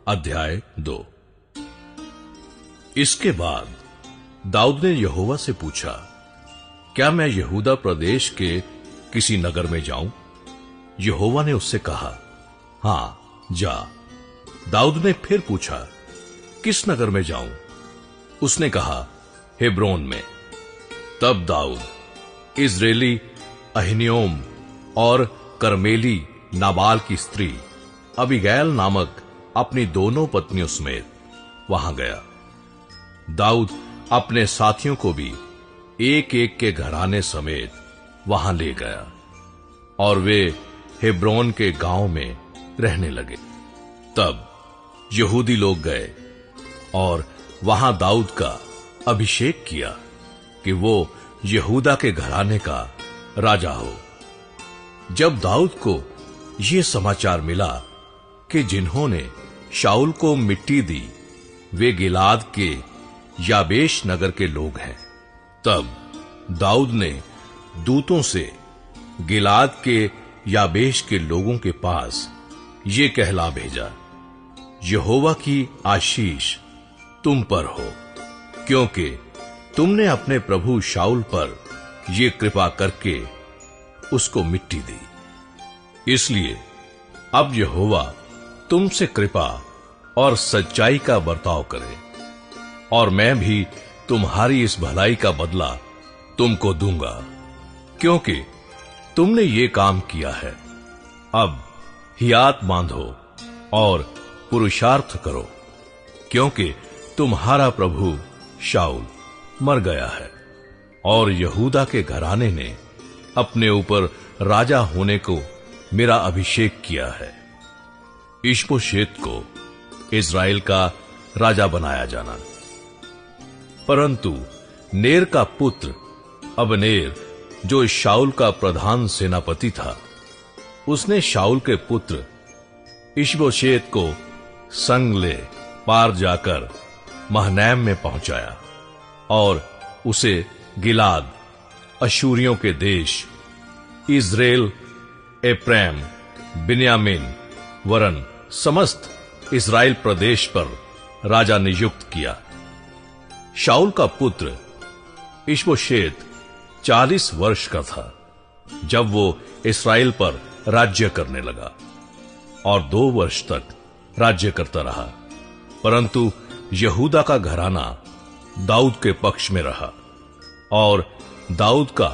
अध्याय 2। इसके बाद दाऊद ने यहोवा से पूछा, क्या मैं यहूदा प्रदेश के किसी नगर में जाऊं? यहोवा ने उससे कहा, हां, जा। दाऊद ने फिर पूछा, किस नगर में जाऊं? उसने कहा, हेब्रोन में। तब दाऊद इस्राएली अहिनोम और करमेली नाबाल की स्त्री अबीगैल नामक अपनी दोनों पत्नियों समेत वहां गया। दाऊद अपने साथियों को भी एक एक के घराने समेत वहां ले गया और वे हेब्रोन के गांव में रहने लगे। तब यहूदी लोग गए और वहां दाऊद का अभिषेक किया कि वो यहूदा के घराने का राजा हो। जब दाऊद को ये समाचार मिला कि जिन्होंने शाऊल को मिट्टी दी वे गिलाद के याबेश नगर के लोग हैं, तब दाऊद ने दूतों से गिलाद के याबेश के लोगों के पास ये कहला भेजा, यहोवा की आशीष तुम पर हो, क्योंकि तुमने अपने प्रभु शाऊल पर ये कृपा करके उसको मिट्टी दी। इसलिए अब यहोवा तुमसे कृपा और सच्चाई का बर्ताव करे और मैं भी तुम्हारी इस भलाई का बदला तुमको दूंगा, क्योंकि तुमने ये काम किया है। अब हियात बांधो और पुरुषार्थ करो, क्योंकि तुम्हारा प्रभु शाऊल मर गया है और यहूदा के घराने ने अपने ऊपर राजा होने को मेरा अभिषेक किया है। इशबोशेत को इस्राएल का राजा बनाया जाना। परंतु नेर का पुत्र अबनेर, जो शाऊल का प्रधान सेनापति था, उसने शाऊल के पुत्र इशबोशेत को संग ले पार जाकर महनैम में पहुंचाया और उसे गिलाद, अशूरियों के देश, इस्राएल, एप्रैम, बिन्यामीन वरन समस्त इस्राएल प्रदेश पर राजा नियुक्त किया। शाऊल का पुत्र इशबोशेत 40 वर्ष का था जब वो इस्राएल पर राज्य करने लगा और 2 वर्ष तक राज्य करता रहा। परंतु यहूदा का घराना दाऊद के पक्ष में रहा और दाऊद का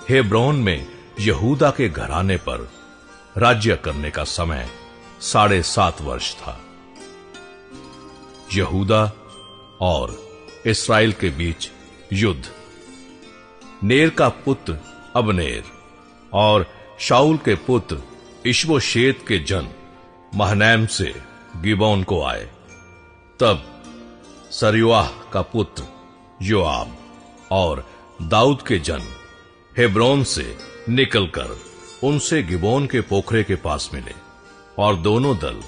हेब्रोन में यहूदा के घराने पर राज्य करने का समय 7.5 वर्ष था। यहूदा और इस्राएल के बीच युद्ध। नेर का पुत्र अबनेर और शाऊल के पुत्र इशबोशेत के जन महनैम से गिबोन को आए। तब सरूयाह का पुत्र योआब और दाऊद के जन हेब्रोन से निकलकर उनसे गिबोन के पोखरे के पास मिले और दोनों दल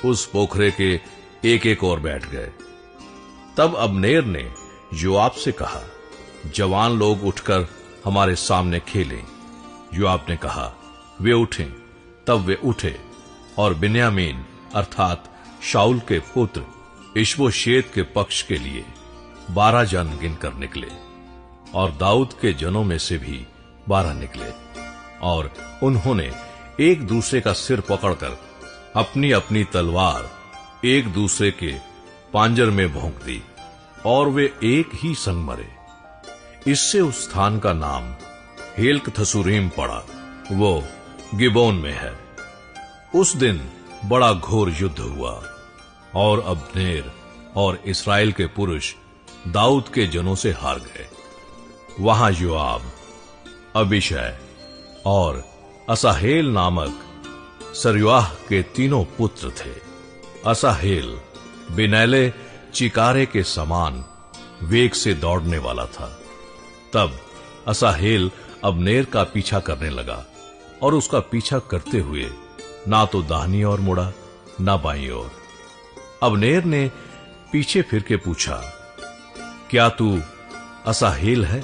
उस पोखरे के एक एक ओर बैठ गए। तब अबनेर ने योआब से कहा, जवान लोग उठकर हमारे सामने खेलें। योआब ने कहा, वे उठें। तब वे उठे और बिन्यामीन अर्थात शाऊल के पुत्र इशबोशेत के पक्ष के लिए 12 जन गिनकर निकले और दाऊद के जनों में से भी 12 निकले और उन्होंने एक दूसरे का सिर पकड़कर अपनी अपनी तलवार एक दूसरे के पांजर में भोंक दी और वे एक ही संग मरे। इससे उस स्थान का नाम हेल्कथसूरीम पड़ा, वो गिबोन में है। उस दिन बड़ा घोर युद्ध हुआ और अबनेर और इस्राएल के पुरुष दाऊद के जनों से हार गए। वहां योआब, अबीशै और असाहेल नामक सरूयाह के 3 पुत्र थे। असाहेल बिनैले चिकारे के समान वेग से दौड़ने वाला था। तब असाहेल अबनेर का पीछा करने लगा और उसका पीछा करते हुए ना तो दाहिनी ओर मुड़ा ना बाईं ओर। अबनेर ने पीछे फिर के पूछा, क्या तू असाहेल है?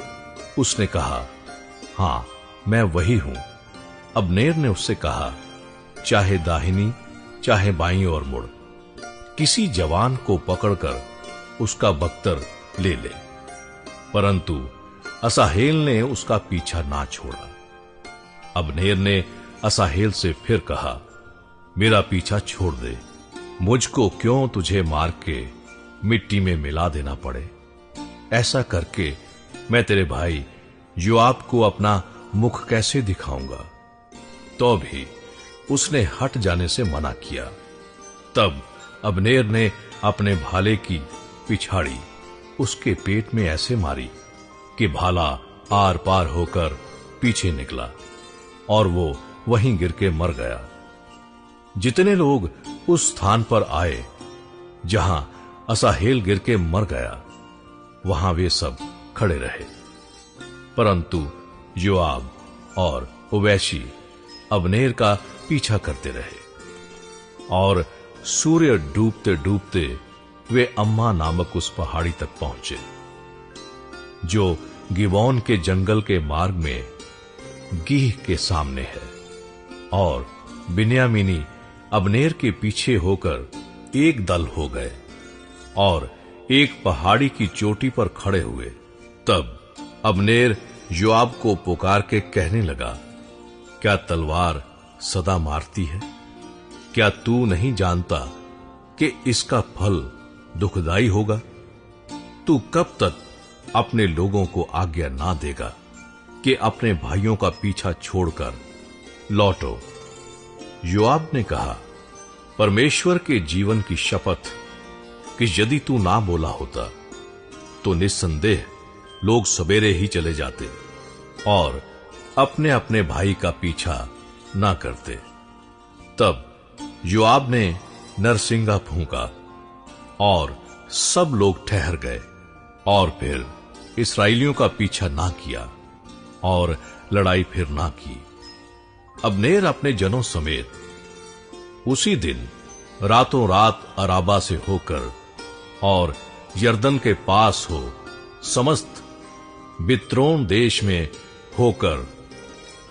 उसने कहा, हां, मैं वही हूं। अबनेर ने उससे कहा, चाहे दाहिनी चाहे बाईं ओर मुड़। किसी जवान को पकड़कर उसका बख्तर ले ले। परंतु असाहेल ने उसका पीछा ना छोड़ा। अब्नेर ने असाहेल से फिर कहा, मेरा पीछा छोड़ दे, मुझको क्यों तुझे मार के मिट्टी में मिला देना पड़े। ऐसा करके मैं तेरे भाई योआब को अपना मुख कैसे दिखाऊंगा। तो भी उसने हट जाने से मना किया। तब अब्नेर ने अपने भाले की पिछाड़ी उसके पेट में ऐसे मारी कि भाला आर पार होकर पीछे निकला और वो वहीं गिर के मर गया। जितने लोग उस स्थान पर आए जहां असाहेल गिर के मर गया, वहां वे सब खड़े रहे। परंतु योआब और उवैशी अब्नेर का पीछा करते रहे और सूर्य डूबते डूबते वे अम्मा नामक उस पहाड़ी तक पहुंचे जो गिबोन के जंगल के मार्ग में गीह के सामने है। और बिन्यामीनी अब्नेर के पीछे होकर एक दल हो गए और एक पहाड़ी की चोटी पर खड़े हुए। तब अब्नेर योआब को पुकार के कहने लगा, क्या तलवार सदा मारती है? क्या तू नहीं जानता कि इसका फल दुखदाई होगा? तू कब तक अपने लोगों को आज्ञा ना देगा कि अपने भाइयों का पीछा छोड़कर लौटो? योआब ने कहा, परमेश्वर के जीवन की शपथ कि यदि तू ना बोला होता तो निस्संदेह लोग सवेरे ही चले जाते और अपने अपने भाई का पीछा ना करते। तब योआब ने नरसिंगा फूंका और सब लोग ठहर गए और फिर इस्राएलियों का पीछा ना किया और लड़ाई फिर ना की। अब्नेर अपने जनों समेत उसी दिन रातों रात अराबा से होकर और यरदन के पास हो समस्त बित्रोन देश में होकर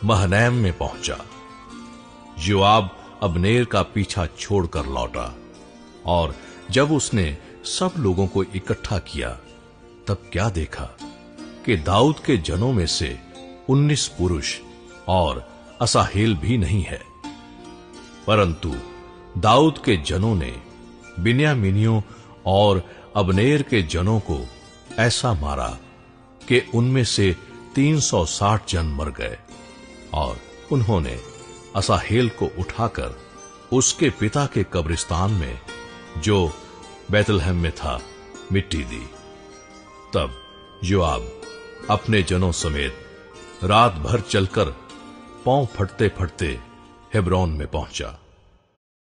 महनैम में पहुंचा। योआब अब्नेर का पीछा छोड़कर लौटा और जब उसने सब लोगों को इकट्ठा किया तब क्या देखा कि दाऊद के जनों में से 19 पुरुष और असाहेल भी नहीं है। परंतु दाऊद के जनों ने बिन्यामीनियों और अब्नेर के जनों को ऐसा मारा कि उनमें से 360 जन मर गए और उन्होंने असाहेल को उठाकर उसके पिता के कब्रिस्तान में जो बैतलहम में था मिट्टी दी। तब योआब अपने जनों समेत रात भर चलकर पांव फटते फटते हेब्रोन में पहुंचा।